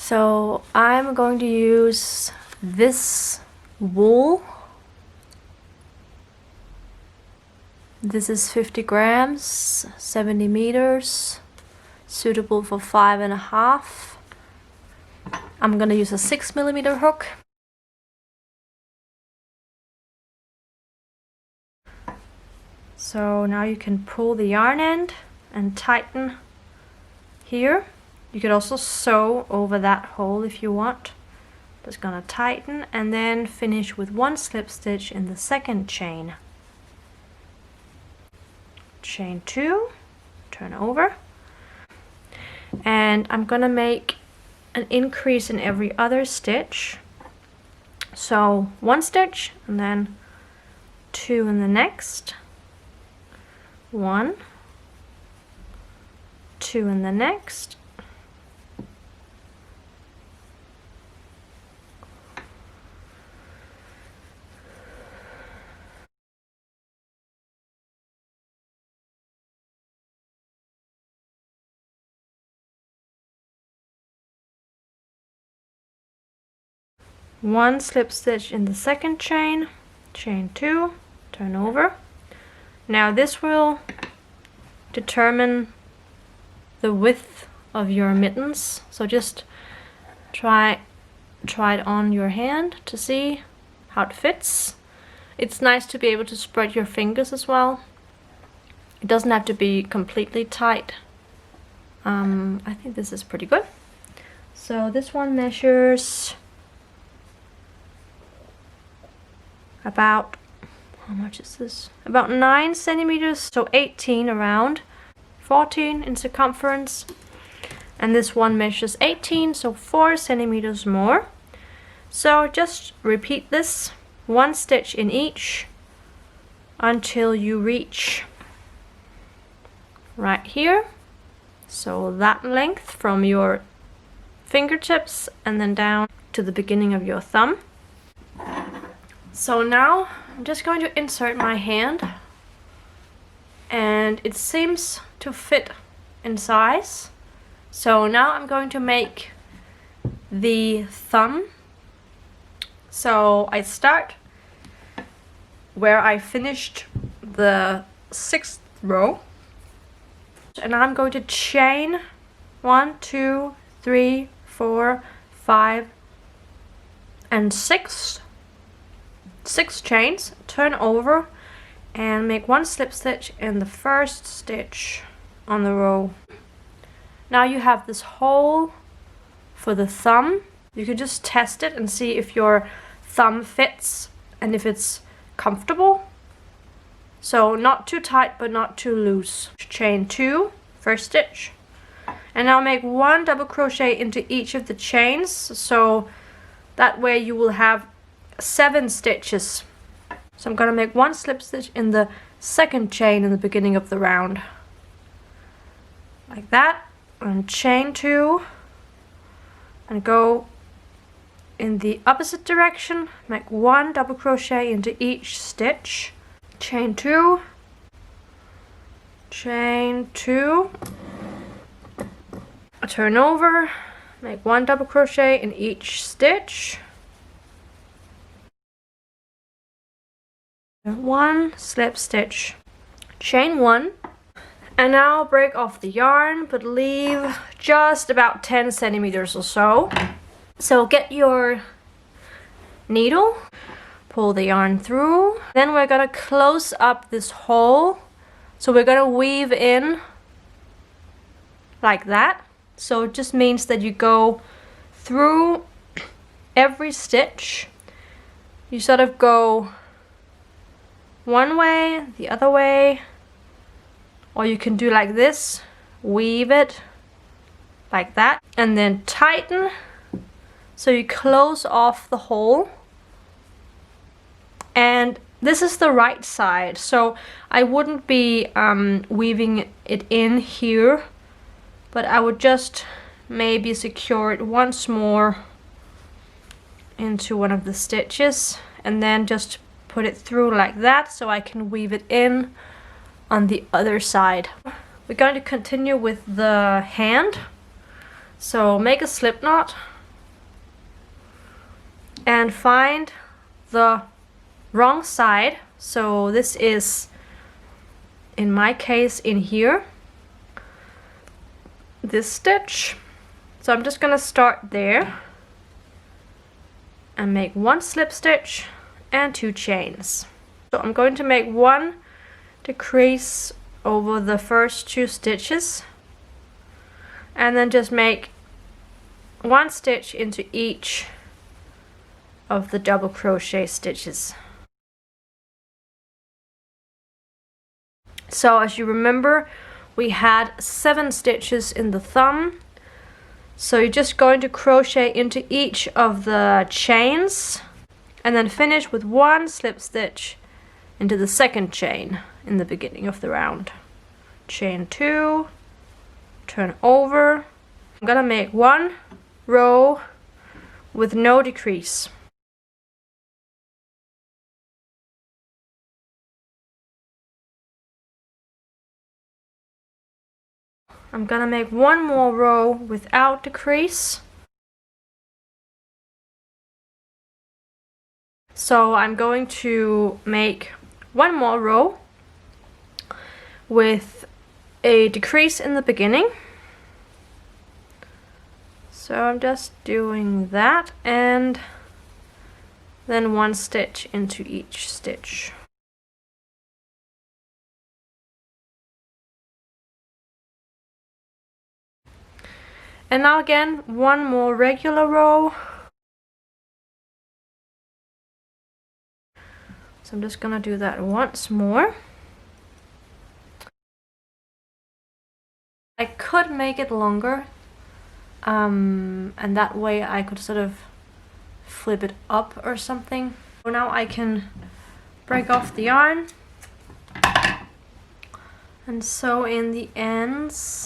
So I'm going to use this wool. This is 50 grams, 70 meters, suitable for 5.5. I'm gonna use a 6mm hook. So now you can pull the yarn end and tighten here. You could also sew over that hole if you want. Just gonna tighten and then finish with 1 slip stitch in the second chain. Chain 2, turn over, and I'm gonna make an increase in every other stitch. So 1 stitch and then 2 in the next, 1, 2 in the next, one slip stitch in the second chain, chain 2, turn over. Now this will determine the width of your mittens, so just try it on your hand to see how it fits. It's nice to be able to spread your fingers as well. It doesn't have to be completely tight. I think this is pretty good. So this one measures about, how much is this? About 9 centimeters, so 18 around, 14 in circumference. And this one measures 18, so 4 centimeters more. So just repeat this, 1 stitch in each until you reach right here. So that length from your fingertips and then down to the beginning of your thumb. So now I'm just going to insert my hand, and it seems to fit in size. So now I'm going to make the thumb. So I start where I finished the 6th row, and I'm going to chain 1, 2, 3, 4, 5, and 6 chains, turn over and make 1 slip stitch in the first stitch on the row. Now you have this hole for the thumb. You can just test it and see if your thumb fits and if it's comfortable. So not too tight but not too loose. Chain 2, first stitch, and now make 1 double crochet into each of the chains, so that way you will have 7 stitches. So I'm gonna make 1 slip stitch in the second chain in the beginning of the round, like that, and chain 2 and go in the opposite direction, make 1 double crochet into each stitch, chain 2, chain 2, turn over, make 1 double crochet in each stitch, 1 slip stitch, chain 1, and now break off the yarn but leave just about 10 centimeters or so. So get your needle, pull the yarn through, then we're gonna close up this hole, so we're gonna weave in like that. So it just means that you go through every stitch, you sort of go one way, the other way, or you can do like this, weave it like that, and then tighten, so you close off the hole. And this is the right side, so I wouldn't be weaving it in here, but I would just maybe secure it once more into one of the stitches and then just put it through like that, so I can weave it in on the other side. We're going to continue with the hand. So make a slip knot and find the wrong side. So this is, in my case, in here, this stitch. So I'm just gonna start there and make 1 slip stitch and 2 chains. So I'm going to make 1 decrease over the first 2 stitches, and then just make 1 stitch into each of the double crochet stitches. So as you remember, we had 7 stitches in the thumb, so you're just going to crochet into each of the chains and then finish with 1 slip stitch into the second chain in the beginning of the round. Chain 2, turn over. I'm gonna make 1 row with no decrease. I'm gonna make 1 more row without decrease. So I'm going to make 1 more row with a decrease in the beginning. So I'm just doing that, and then 1 stitch into each stitch. And now again, 1 more regular row. So I'm just gonna do that once more. I could make it longer, and that way I could sort of flip it up or something. So now I can break off the yarn and sew in the ends.